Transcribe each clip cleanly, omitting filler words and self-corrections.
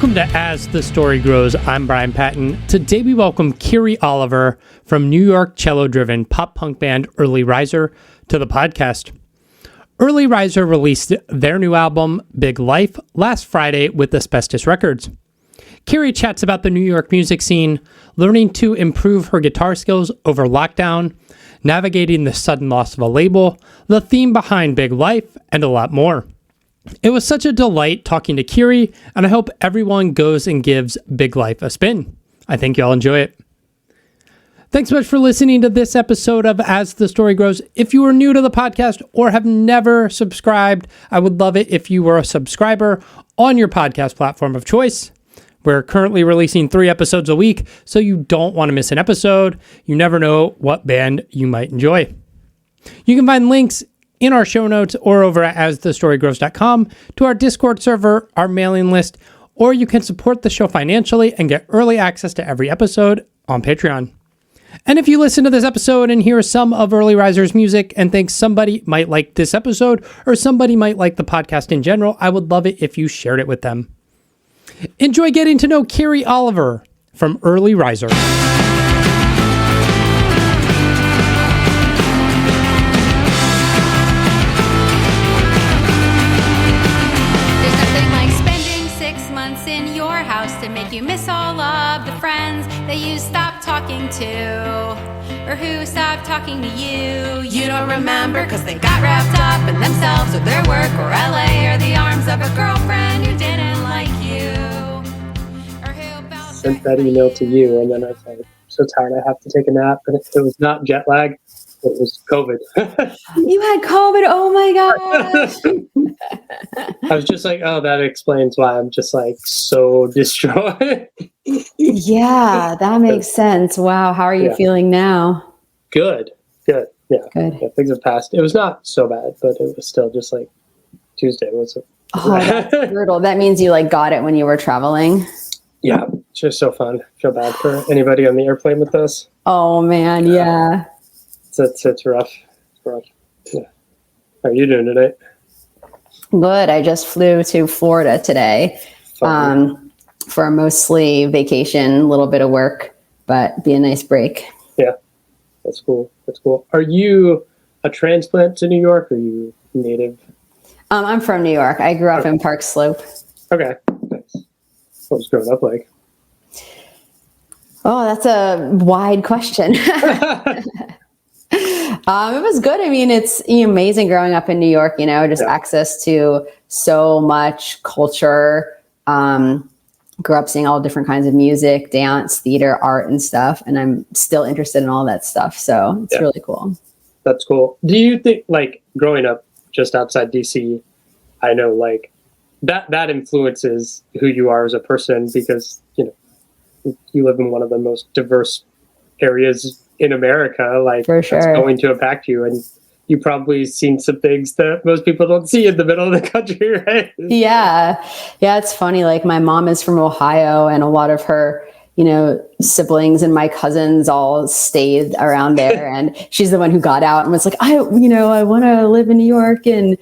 Welcome to As the Story Grows. I'm Brian Patton. Today we welcome Kiri Oliver from New York cello-driven pop-punk band Early Riser to the podcast. Early Riser released their new album, Big Life, last Friday with Asbestos Records. Kiri chats about the New York music scene, learning to improve her guitar skills over lockdown, navigating the sudden loss of a label, the theme behind Big Life, and a lot more. It was such a delight talking to Kiri, and I hope everyone goes and gives Big Life a spin. I think y'all enjoy it. Thanks so much for listening to this episode of As the Story Grows. If you are new to the podcast or have never subscribed, I would love it if you were a subscriber on your podcast platform of choice. We're currently releasing 3 episodes a week, so you don't want to miss an episode. You never know what band you might enjoy. You can find links in our show notes or over at asthestorygrows.com to our Discord server, our mailing list, or you can support the show financially and get early access to every episode on Patreon. And if you listen to this episode and hear some of Early Riser's music and think somebody might like this episode or somebody might like the podcast in general, I would love it if you shared it with them. Enjoy getting to know Kiri Oliver from Early Riser. You miss all of the friends that you stopped talking to, or who stopped talking to you. You don't remember because they got wrapped up in themselves or their work or LA or the arms of a girlfriend who didn't like you, or who felt sent that email to you, and then I was like, I'm so tired I have to take a nap. And it was not jet lag, it was COVID. You had COVID? Oh my gosh. I was just like, oh, that explains why I'm just like so destroyed. Yeah, that makes sense. Wow. How are you feeling now? Good. Yeah. Good. Yeah, things have passed. It was not so bad, but it was still just like Tuesday was. Oh, that's brutal. That means you like got it when you were traveling. Yeah. It's just so fun. Feel bad for anybody on the airplane with us. Oh man. Yeah. It's rough. It's rough. Yeah. How are you doing today? Good. I just flew to Florida today for a mostly vacation, a little bit of work, but be a nice break. Yeah, that's cool. That's cool. Are you a transplant to New York? Or are you native? I'm from New York. I grew up in Park Slope. Okay. Nice. What was growing up like? Oh, that's a wide question. It was good. I mean, it's amazing growing up in New York, just access to so much culture. Grew up seeing all different kinds of music, dance, theater, art, and stuff. And I'm still interested in all that stuff. So it's really cool. That's cool. Do you think, like, growing up just outside DC, I know, like, that influences who you are as a person because, you live in one of the most diverse areas in America, like, for sure. It's going to impact you, and you probably seen some things that most people don't see in the middle of the country, right? Yeah, it's funny. Like, my mom is from Ohio, and a lot of her, siblings and my cousins all stayed around there, and she's the one who got out and was like, I want to live in New York and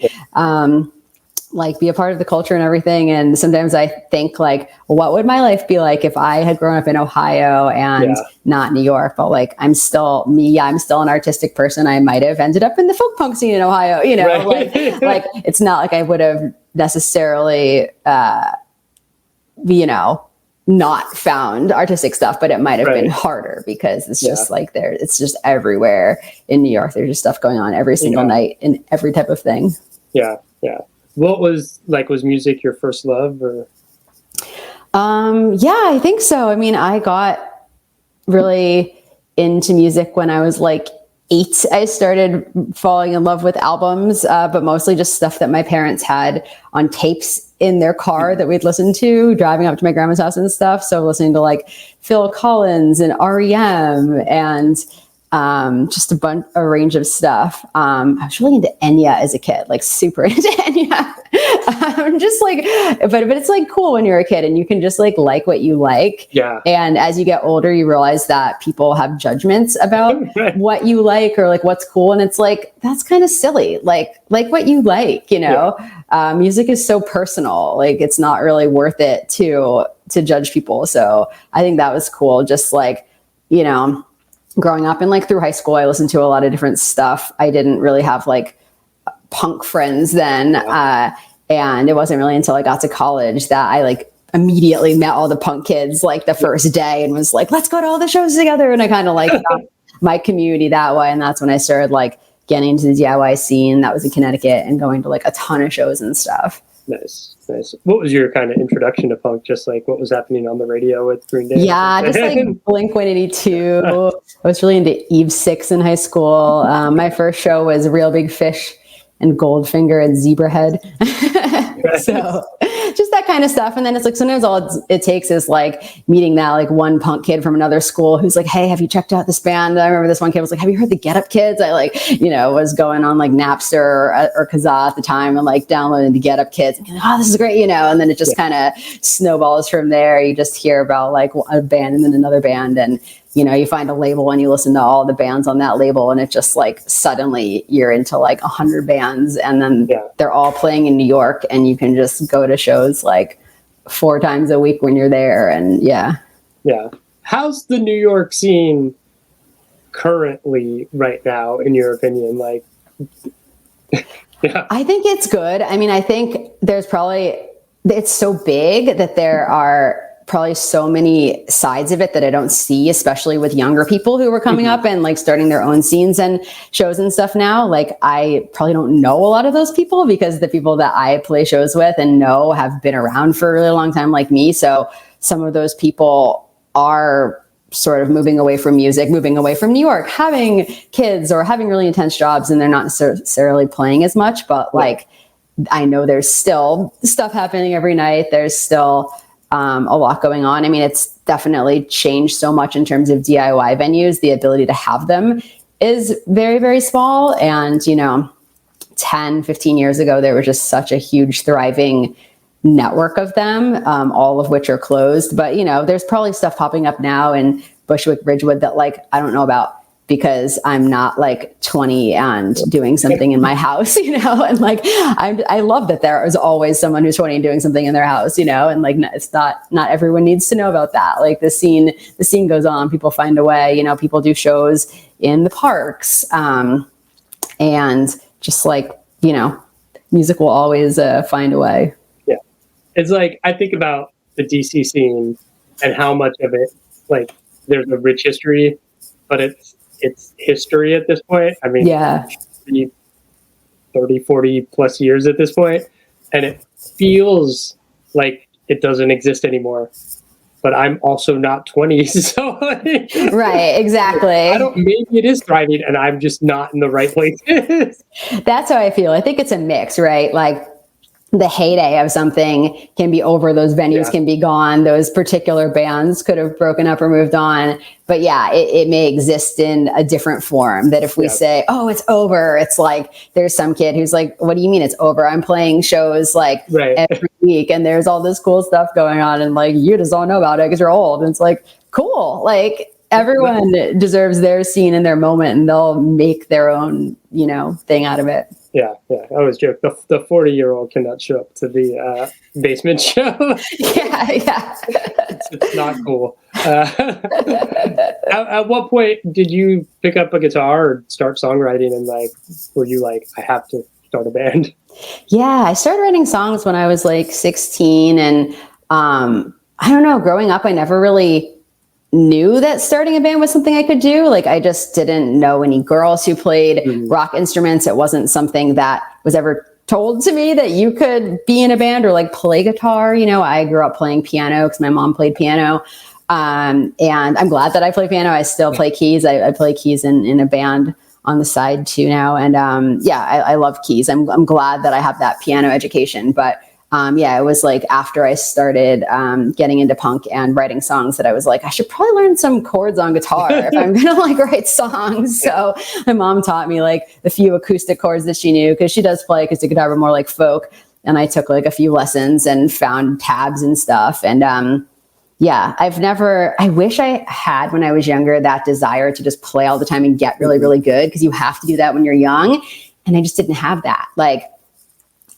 like be a part of the culture and everything. And sometimes I think like, what would my life be like if I had grown up in Ohio and not New York? But like, I'm still me. I'm still an artistic person. I might have ended up in the folk punk scene in Ohio, right. like it's not like I would have necessarily, not found artistic stuff, but it might have been harder because it's just like it's just everywhere in New York. There's just stuff going on every single night in every type of thing. Yeah. What was music your first love or? I think so. I mean, I got really into music when I was like 8. I started falling in love with albums, but mostly just stuff that my parents had on tapes in their car that we'd listen to driving up to my grandma's house and stuff. So listening to like Phil Collins and REM and just a range of stuff. I was really into Enya as a kid, like super into Enya. Just like, but it's like cool when you're a kid and you can just like what you like. Yeah. And as you get older, you realize that people have judgments about what you like or like what's cool. And it's like, that's kind of silly. Like what you like, you know. Music is so personal. Like it's not really worth it to judge people. So I think that was cool. Just like, you know, growing up and like through high school, I listened to a lot of different stuff. I didn't really have like punk friends then. And it wasn't really until I got to college that I like immediately met all the punk kids like the first day and was like, let's go to all the shows together. And I kind of like found my community that way. And that's when I started like getting into the DIY scene that was in Connecticut and going to like a ton of shows and stuff. Nice. What was your kind of introduction to punk? Just like what was happening on the radio with Green Day? Yeah, just like Blink-182. I was really into Eve 6 in high school. My first show was Real Big Fish and Goldfinger and Zebrahead. So just that kind of stuff. And then it's like sometimes all it takes is like meeting that like one punk kid from another school who's like, hey, have you checked out this band? I remember this one kid was like, have you heard the Get Up Kids? I like, you know, was going on like Napster or Kazaa at the time and like downloading the Get Up Kids and oh, this is great, you know, and then it just kind of snowballs from there. You just hear about like a band and then another band and you know, you find a label and you listen to all the bands on that label and it just like suddenly you're into like 100 bands and then they're all playing in New York and you can just go to shows like 4 times a week when you're there. And yeah. How's the New York scene currently right now, in your opinion? Like, I think it's good. I mean, I think it's so big that there are probably so many sides of it that I don't see, especially with younger people who are coming up and like starting their own scenes and shows and stuff now. Like I probably don't know a lot of those people because the people that I play shows with and know have been around for a really long time like me. So some of those people are sort of moving away from music, moving away from New York, having kids or having really intense jobs and they're not necessarily playing as much, but like I know there's still stuff happening every night. There's still a lot going on. I mean, it's definitely changed so much in terms of DIY venues. The ability to have them is very, very small. And, you know, 10, 15 years ago, there was just such a huge thriving network of them, all of which are closed. But, you know, there's probably stuff popping up now in Bushwick, Ridgewood that like, I don't know about because I'm not like 20 and doing something in my house, you know, and like, I love that there is always someone who's 20 and doing something in their house, you know, and like, it's not everyone needs to know about that. Like the scene goes on, people find a way, you know, people do shows in the parks. And just like, you know, music will always find a way. Yeah. It's like, I think about the DC scene and how much of it, like there's a rich history, but it's history at this point. I mean, 30, 40 plus years at this point, and it feels like it doesn't exist anymore. But I'm also not 20, so right, exactly. Maybe it is thriving, and I'm just not in the right places. That's how I feel. I think it's a mix, right? Like the heyday of something can be over, those venues can be gone, those particular bands could have broken up or moved on. But yeah, it may exist in a different form that if we say, oh, it's over, it's like, there's some kid who's like, what do you mean it's over? I'm playing shows like every week and there's all this cool stuff going on and like, you just don't know about it because you're old. And it's like, cool. Like everyone deserves their scene and their moment and they'll make their own, you know, thing out of it. Yeah. I always joke the 40-year-old cannot show up to the basement show. It's not cool. At what point did you pick up a guitar or start songwriting and like, were you like, I have to start a band? Yeah, I started writing songs when I was like 16 and I don't know, growing up, I never really knew that starting a band was something I could do. Like I just didn't know any girls who played rock instruments. It wasn't something that was ever told to me that you could be in a band or like play guitar. You know, I grew up playing piano because my mom played piano. And I'm glad that I play piano. I still play keys. I play keys in a band on the side too now. And I love keys. I'm glad that I have that piano education, but Yeah, it was like after I started getting into punk and writing songs that I was like, I should probably learn some chords on guitar if I'm gonna like write songs. So my mom taught me like the few acoustic chords that she knew, because she does play acoustic guitar, but more like folk. And I took like a few lessons and found tabs and stuff. And yeah, I wish I had, when I was younger, that desire to just play all the time and get really, really good, because you have to do that when you're young. And I just didn't have that. Like,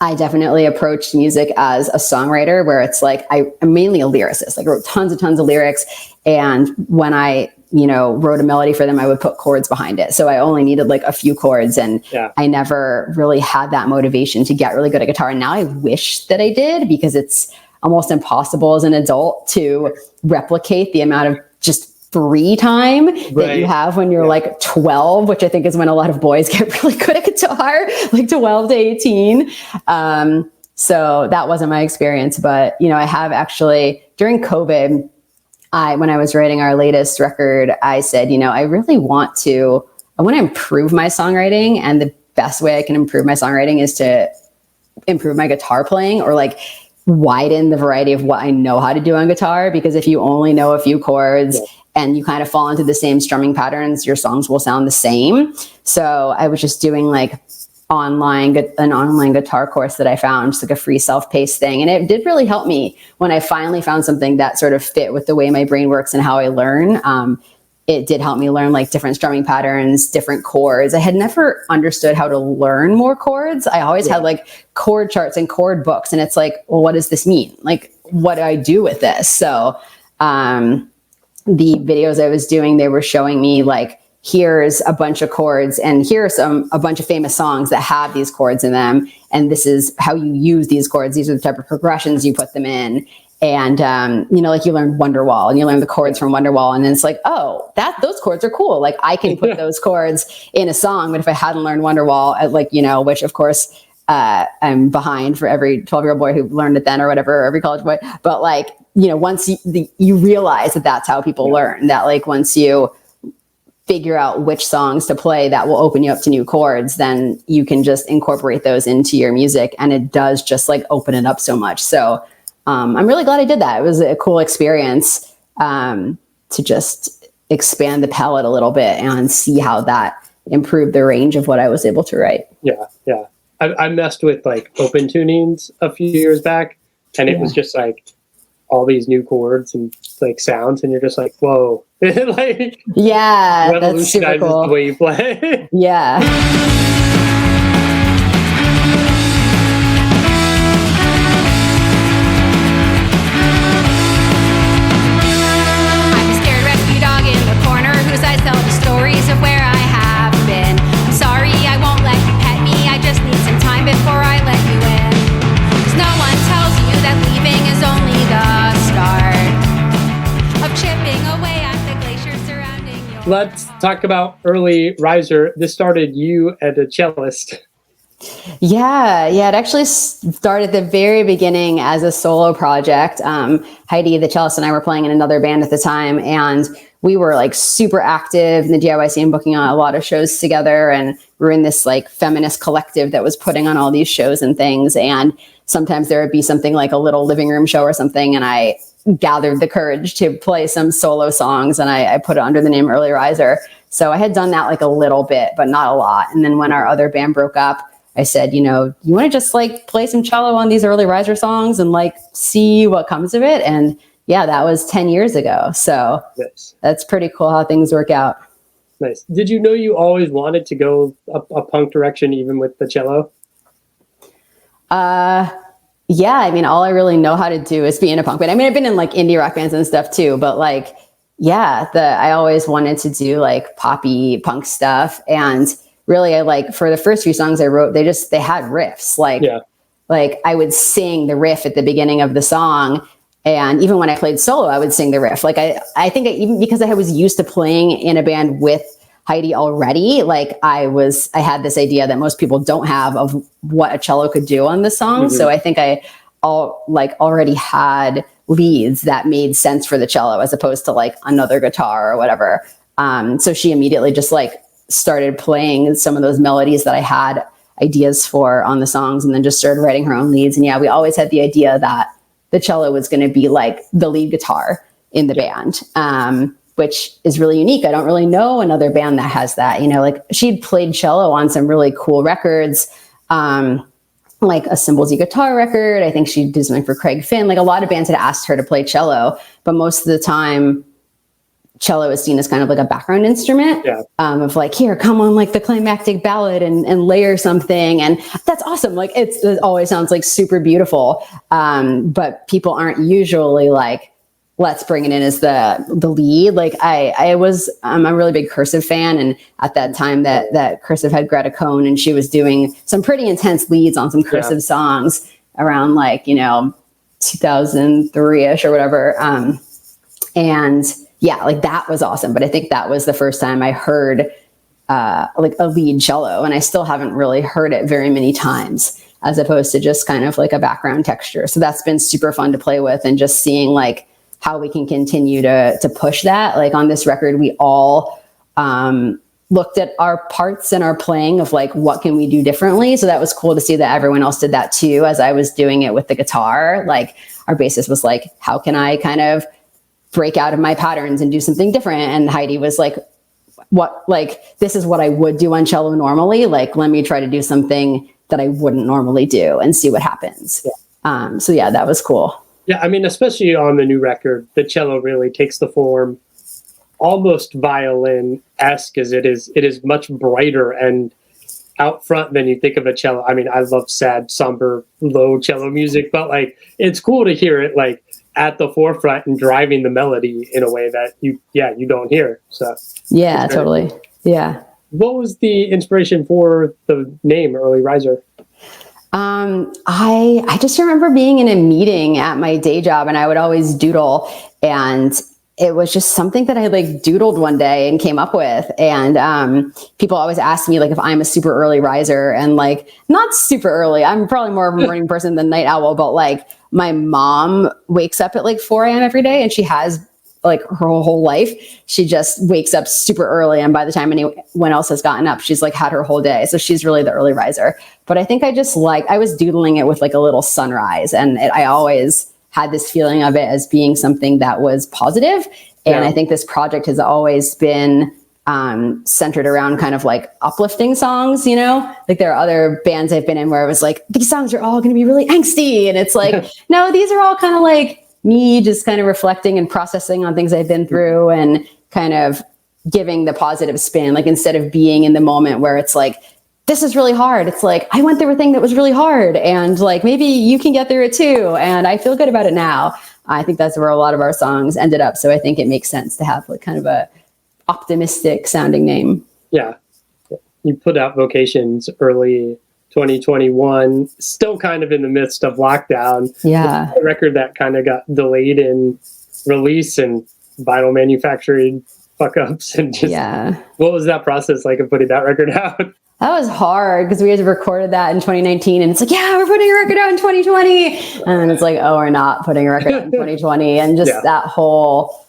I definitely approached music as a songwriter, where it's like, I'm mainly a lyricist. Like, I wrote tons and tons of lyrics. And when I, wrote a melody for them, I would put chords behind it. So I only needed like a few chords, and I never really had that motivation to get really good at guitar. And now I wish that I did, because it's almost impossible as an adult to replicate the amount of just free time that you have when you're like 12, which I think is when a lot of boys get really good at guitar, like 12 to 18. So that wasn't my experience, but I have actually, during COVID, when I was writing our latest record, I said, I really want to improve my songwriting. And the best way I can improve my songwriting is to improve my guitar playing, or like widen the variety of what I know how to do on guitar. Because if you only know a few chords and you kind of fall into the same strumming patterns, your songs will sound the same. So I was just doing like an online guitar course that I found, just like a free self-paced thing. And it did really help me when I finally found something that sort of fit with the way my brain works and how I learn. It did help me learn like different strumming patterns, different chords. I had never understood how to learn more chords. I always had like chord charts and chord books. And it's like, well, what does this mean? Like, what do I do with this? So the videos I was doing, they were showing me like, here's a bunch of chords, and here's a bunch of famous songs that have these chords in them. And this is how you use these chords. These are the type of progressions you put them in. And, like you learn Wonderwall, and you learn the chords from Wonderwall. And then it's like, oh, those chords are cool. Like, I can put those chords in a song. But if I hadn't learned Wonderwall, which of course, I'm behind for every 12-year-old boy who learned it then, or whatever, or every college boy. But like, once you realize that that's how people learn, that like, once you figure out which songs to play that will open you up to new chords, then you can just incorporate those into your music. And it does just like open it up so much. So I'm really glad I did that. It was a cool experience to just expand the palette a little bit and see how that improved the range of what I was able to write. Yeah. I messed with like open tunings a few years back, and it was just like all these new chords and like sounds, and you're just like, whoa. Like, yeah, that's super cool. The way you play. Yeah. I'm a scared rescue dog in the corner whose eyes tell the stories of where I have been. I'm sorry, I won't let you pet me. I just need some time before I let you in. 'Cause no one tells you that leaving is only the start of chipping away at the glacier surrounding your... Let's talk about early riser. This started you as a cellist. Yeah. It actually started at the very beginning as a solo project. Heidi, the cellist, and I were playing in another band at the time, and we were like super active in the DIY scene, booking on a lot of shows together. And we were in this like feminist collective that was putting on all these shows and things. And sometimes there would be something like a little living room show or something, and I gathered the courage to play some solo songs, and I put it under the name Early Riser. So I had done that like a little bit, but not a lot. And then when our other band broke up, I said, you want to just like play some cello on these Early Riser songs and like see what comes of it. And yeah, that was 10 years ago. So That's pretty cool how things work out. Nice. Did you know you always wanted to go a punk direction, even with the cello? Yeah, I mean, all I really know how to do is be in a punk band. I mean, I've been in like indie rock bands and stuff too, but like, yeah, I always wanted to do like poppy punk stuff. And really, for the first few songs I wrote, they had riffs. Like I would sing the riff at the beginning of the song. And even when I played solo, I would sing the riff. Like I think even because I was used to playing in a band with Heidi already, like I had this idea that most people don't have of what a cello could do on the song. Mm-hmm. So I think I already had leads that made sense for the cello as opposed to like another guitar or whatever. So she immediately just like started playing some of those melodies that I had ideas for on the songs, and then just started writing her own leads. And yeah, we always had the idea that the cello was going to be like the lead guitar in the band, which is really unique. I don't really know another band that has that, you know, like she'd played cello on some really cool records, like a Cymbals Guitar record. I think she did something for Craig Finn. Like a lot of bands had asked her to play cello, but most of the time cello is seen as kind of like a background instrument, of like, here, come on, like the climactic ballad and layer something. And that's awesome. Like it always sounds like super beautiful. But people aren't usually like, let's bring it in as the lead. Like I'm a really big Cursive fan. And at that time that Cursive had Greta Cohn, and she was doing some pretty intense leads on some Cursive songs around like, you know, 2003-ish or whatever. And yeah, like that was awesome. But I think that was the first time I heard like a lead cello, and I still haven't really heard it very many times, as opposed to just kind of like a background texture. So that's been super fun to play with, and just seeing like how we can continue to push that. Like on this record, we all looked at our parts and our playing of like, what can we do differently? So that was cool to see that everyone else did that too, as I was doing it with the guitar. Like our bassist was like, how can I kind of break out of my patterns and do something different? And Heidi was like, this is what I would do on cello normally. Like, let me try to do something that I wouldn't normally do and see what happens. So yeah, that was cool. Yeah, I mean, especially on the new record, the cello really takes the form almost violin-esque, as it is much brighter and out front than you think of a cello. I mean, I love sad, somber, low cello music, but like it's cool to hear it like at the forefront and driving the melody in a way that you don't hear. So yeah, totally. Cool. Yeah. What was the inspiration for the name Early Riser? I just remember being in a meeting at my day job, and I would always doodle, and it was just something that I like doodled one day and came up with. And people always ask me like if I'm a super early riser, and like not super early. I'm probably more of a morning person than night owl, but like my mom wakes up at like 4 a.m. every day, and she has like her whole life. She just wakes up super early, and by the time anyone else has gotten up, she's like had her whole day. So she's really the early riser. But I think I was doodling it with like a little sunrise, and I always had this feeling of it as being something that was positive. And I think this project has always been centered around kind of like uplifting songs, you know, like there are other bands I've been in where it was like, these songs are all going to be really angsty. And it's like, no, these are all kind of like me just kind of reflecting and processing on things I've been through and kind of giving the positive spin. Like instead of being in the moment where it's like, this is really hard, it's like, I went through a thing that was really hard, and like, maybe you can get through it too. And I feel good about it now. I think that's where a lot of our songs ended up. So I think it makes sense to have like kind of a optimistic sounding name. Yeah. You put out Vocations early 2021, still kind of in the midst of lockdown. Yeah. It's a record that kind of got delayed in release and vinyl manufacturing fuck ups, and just what was that process like of putting that record out? That was hard because we had recorded that in 2019, and it's like, yeah, we're putting a record out in 2020. And then it's like, oh, we're not putting a record out in 2020. And just that whole,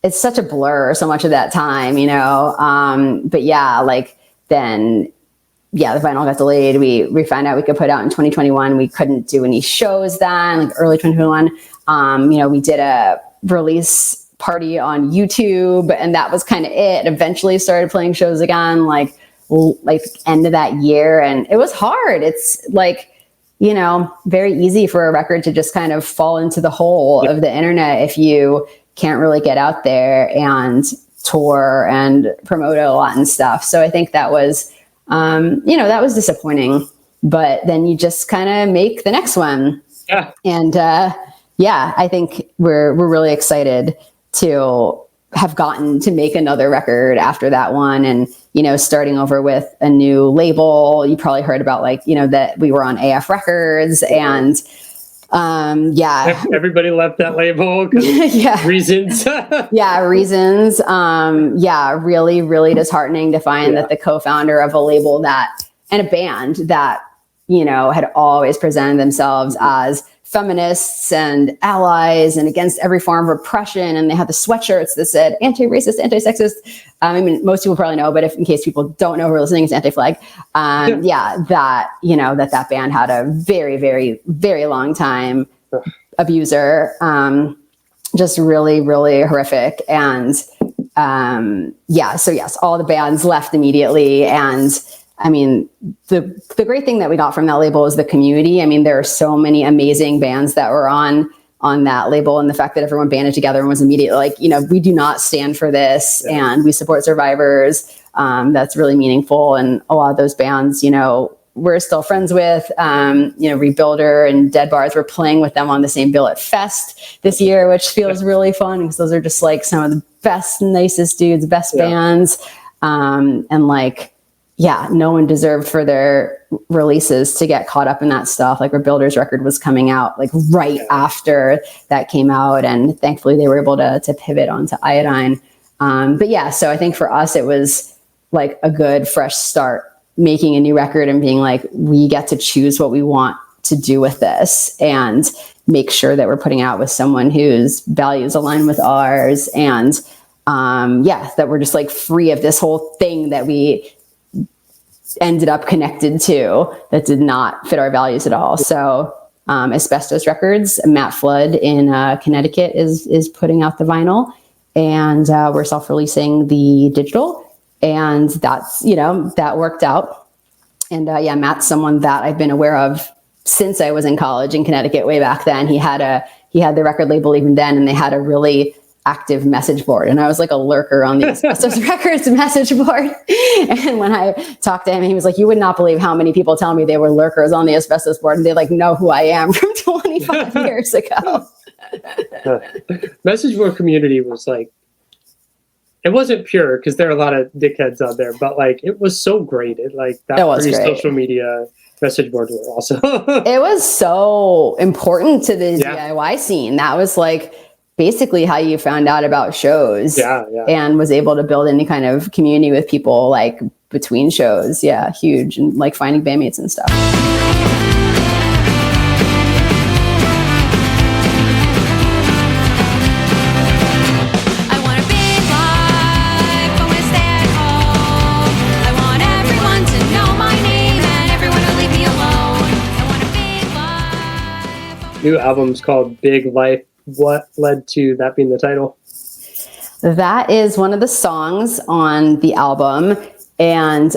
it's such a blur, so much of that time, you know? But yeah, like then, the vinyl got delayed. We found out we could put out in 2021. We couldn't do any shows then, like early 2021. You know, we did a release party on YouTube, and that was kind of it. Eventually started playing shows again, like end of that year. And it was hard. It's like, you know, very easy for a record to just kind of fall into the hole of the internet if you can't really get out there and tour and promote it a lot and stuff. So I think that was, you know, that was disappointing, but then you just kind of make the next one. Yeah. And, I think we're really excited to have gotten to make another record after that one, and, you know, starting over with a new label. You probably heard about like, you know, that we were on AF Records, and everybody left that label reasons. Reasons. Really, really disheartening to find that the co-founder of a label that and a band that, you know, had always presented themselves as feminists and allies and against every form of oppression. And they had the sweatshirts that said anti-racist, anti-sexist. I mean, most people probably know, but if in case people don't know who are listening, it's Anti-Flag. That band had a very, very, very long time abuser. Just really, really horrific. And so yes, all the bands left immediately. And I mean, the great thing that we got from that label is the community. I mean, there are so many amazing bands that were on that label, and the fact that everyone banded together and was immediately like, we do not stand for this, and we support survivors. That's really meaningful. And a lot of those bands, we're still friends with, Rebuilder and Dead Bars. We're playing with them on the same bill at Fest this year, which feels really fun because those are just like some of the best, nicest dudes, best bands. No one deserved for their releases to get caught up in that stuff. Like Rebuilder's record was coming out like right after that came out. And thankfully they were able to pivot onto Iodine. So I think for us, it was like a good fresh start, making a new record and being like, we get to choose what we want to do with this and make sure that we're putting out with someone whose values align with ours. And that we're just like free of this whole thing that we ended up connected to that did not fit our values at all. So Asbestos Records, Matt Flood in Connecticut is putting out the vinyl, and we're self-releasing the digital, and that's, that worked out. And Matt's someone that I've been aware of since I was in college in Connecticut way back then. He had the record label even then, and they had a really active message board. And I was like a lurker on the Asbestos Records message board. And when I talked to him, he was like, you would not believe how many people tell me they were lurkers on the Asbestos board, and they like know who I am from 25 years ago. Message board community was like, it wasn't pure because there are a lot of dickheads out there, but like it was so great. It was great. Social media message boards were awesome. It was so important to the DIY scene. That was like basically how you found out about shows and was able to build any kind of community with people like between shows. Yeah, huge. And like finding bandmates and stuff. I want a big life, I want to stay at home. I want everyone to know my name and everyone to leave me alone. I want a big life. New album's called Big Life. What led to that being the title? That is one of the songs on the album, and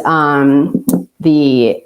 the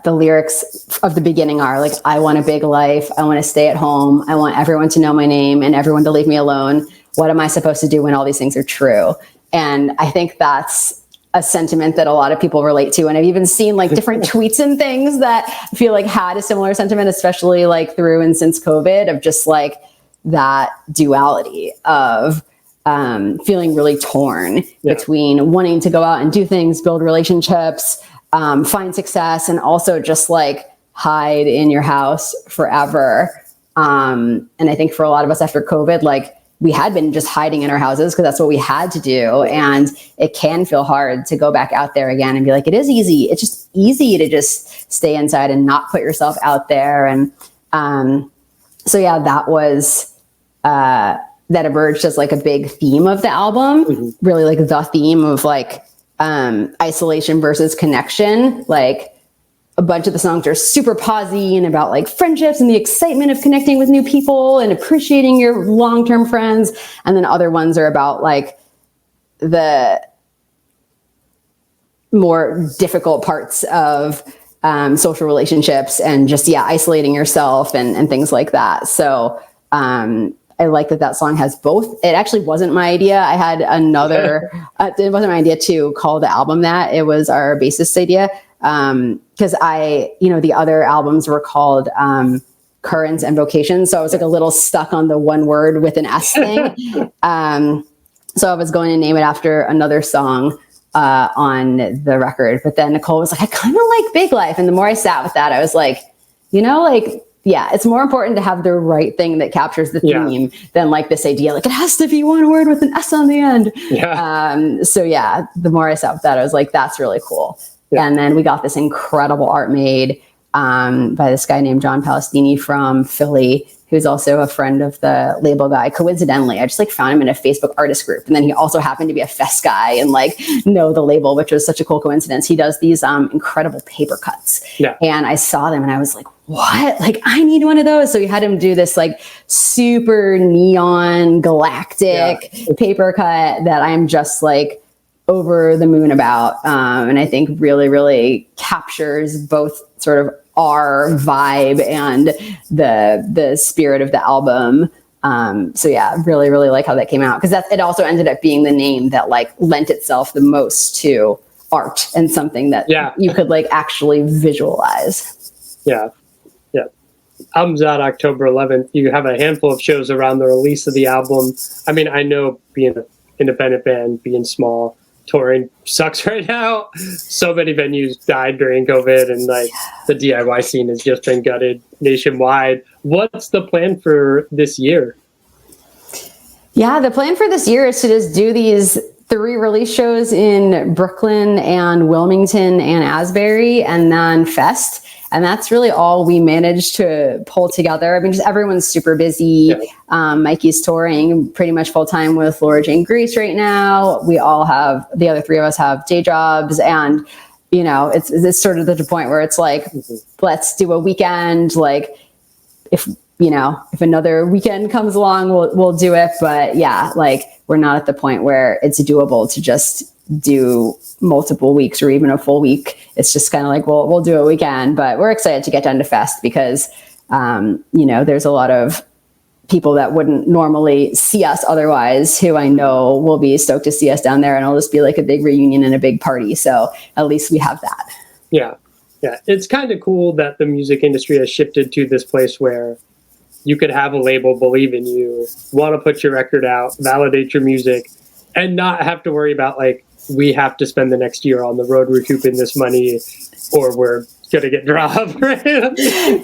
lyrics of the beginning are like, I want a big life, I want to stay at home, I want everyone to know my name and everyone to leave me alone. What am I supposed to do when all these things are true? And I think that's a sentiment that a lot of people relate to. And I've even seen like different tweets and things that I feel like had a similar sentiment, especially like through and since COVID, of just like that duality of feeling really torn between wanting to go out and do things, build relationships, find success, and also just like hide in your house forever. And I think for a lot of us after COVID, like we had been just hiding in our houses because that's what we had to do. And it can feel hard to go back out there again and be like, it is easy. It's just easy to just stay inside and not put yourself out there. And that was that emerged as like a big theme of the album, really like the theme of like isolation versus connection. Like a bunch of the songs are super posy and about like friendships and the excitement of connecting with new people and appreciating your long-term friends. And then other ones are about like the more difficult parts of social relationships and just, isolating yourself and things like that. So I like that song has both. It actually wasn't my idea. I had another, it wasn't my idea to call the album that. It was our bassist's idea. Because the other albums were called Currents and Vocations. So I was like a little stuck on the one word with an S thing. So I was going to name it after another song on the record. But then Nicole was like, I kind of like Big Life. And the more I sat with that, I was like, it's more important to have the right thing that captures the theme than like this idea, like it has to be one word with an S on the end. The more I sat with that, I was like, that's really cool. Yeah. And then we got this incredible art made. by this guy named John Palestini from Philly, who's also a friend of the label guy. Coincidentally, I just like found him in a Facebook artist group. And then he also happened to be a fest guy and like know the label, which was such a cool coincidence. He does these incredible paper cuts. Yeah. And I saw them and I was like, what? Like, I need one of those. So we had him do this like super neon galactic paper cut that I'm just like over the moon about. And I think really, really captures both sort of our vibe and the spirit of the album. So yeah, really, really like how that came out, because it also ended up being the name that like lent itself the most to art and something that you could like actually visualize. Yeah. Album's out October 11th. You have a handful of shows around the release of the album. I mean, I know being an independent band, being small, touring sucks right now. So many venues died during COVID, and like the DIY scene has just been gutted nationwide. What's the plan for this year? Yeah, the plan for this year is to just do these 3 release shows in Brooklyn and Wilmington and Asbury, and then Fest. And that's really all we managed to pull together. I mean, just everyone's super busy. Yeah. Mikey's touring pretty much full time with Laura Jane Grease right now. We all have, the other 3 of us have day jobs, and you know, it's sort of the point where it's like, let's do a weekend. Like, if another weekend comes along, we'll do it. But yeah, like we're not at the point where it's doable to just do multiple weeks or even a full week. It's just kind of like, we'll do a weekend, but we're excited to get down to Fest because, there's a lot of people that wouldn't normally see us otherwise who I know will be stoked to see us down there, and it'll just be like a big reunion and a big party. So at least we have that. Yeah. It's kind of cool that the music industry has shifted to this place where you could have a label believe in you, want to put your record out, validate your music, and not have to worry about like, we have to spend the next year on the road recouping this money or we're going to get dropped.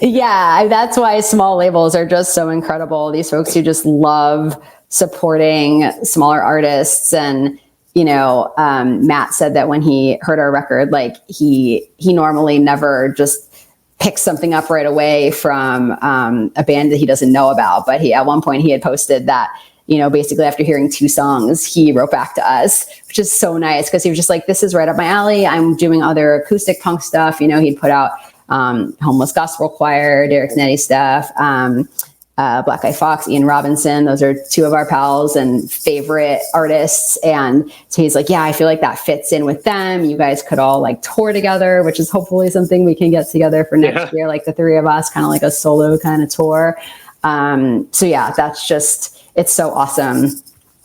Yeah, that's why small labels are just so incredible. These folks who just love supporting smaller artists. And, Matt said that when he heard our record, like he normally never just picks something up right away from a band that he doesn't know about. But at one point he had posted that, basically after hearing 2 songs, he wrote back to us, which is so nice because he was just like, this is right up my alley. I'm doing other acoustic punk stuff. He'd put out Homeless Gospel Choir, Derek Netty stuff, Black Eye Fox, Ian Robinson. Those are 2 of our pals and favorite artists. And so he's like, yeah, I feel like that fits in with them. You guys could all like tour together, which is hopefully something we can get together for next year, like the 3 of us, kind of like a solo kind of tour. So yeah, that's just, it's so awesome.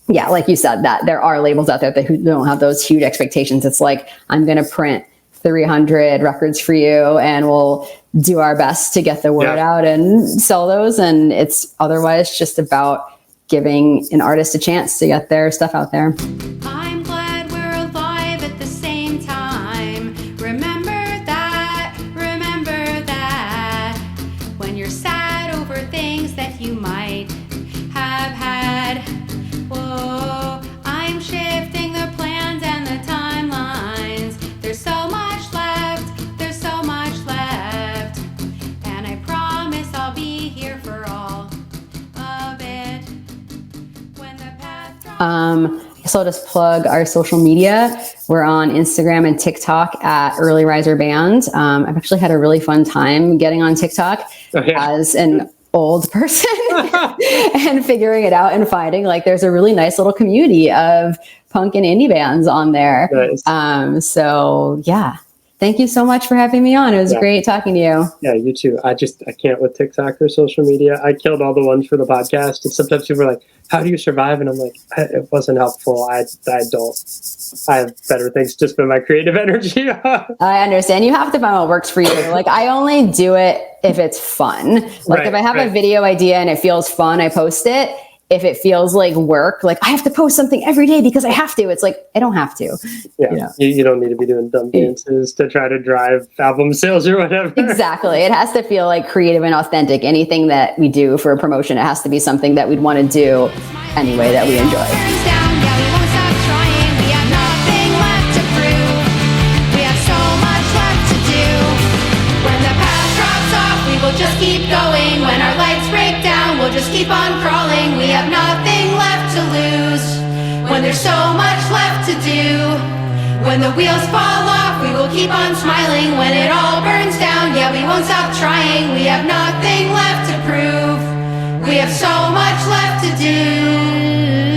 Yeah, like you said, that there are labels out there that who don't have those huge expectations. It's like, I'm going to print 300 records for you and we'll do our best to get the word out and sell those. And it's otherwise just about giving an artist a chance to get their stuff out there. I'm glad we're alive at the same time. Remember that when you're sad over things that you might have had. Whoa, I'm shifting the plans and the timelines. There's so much left, and I promise I'll be here for all of it. When the path So I'll just plug our social media. We're on Instagram and TikTok at Early Riser Band. I've actually had a really fun time getting on TikTok as an old person and figuring it out and finding like there's a really nice little community of punk and indie bands on there. Nice. So yeah, thank you so much for having me on. It was great talking to you. Yeah, you too. I can't with TikTok or social media. I killed all the ones for the podcast, and sometimes people are like, how do you survive? And I'm like, it wasn't helpful. I have better things to spend my creative energy on. I understand. You have to find what works for you. Like, I only do it if it's fun. Like, if I have a video idea and it feels fun, I post it. If it feels like work, like I have to post something every day because I have to. It's like, I don't have to. Yeah. You don't need to be doing dumb dances to try to drive album sales or whatever. Exactly. It has to feel like creative and authentic. Anything that we do for a promotion, it has to be something that we'd want to do anyway, that we enjoy. We have so much left to do when the past we'll just keep going. When our lights break down, we'll just keep on crawling. We have nothing left to lose when there's so much left to do. When the wheels fall off, we will keep on smiling. When it all burns down, yeah, we won't stop trying. We have nothing left to prove. We have so much left to do.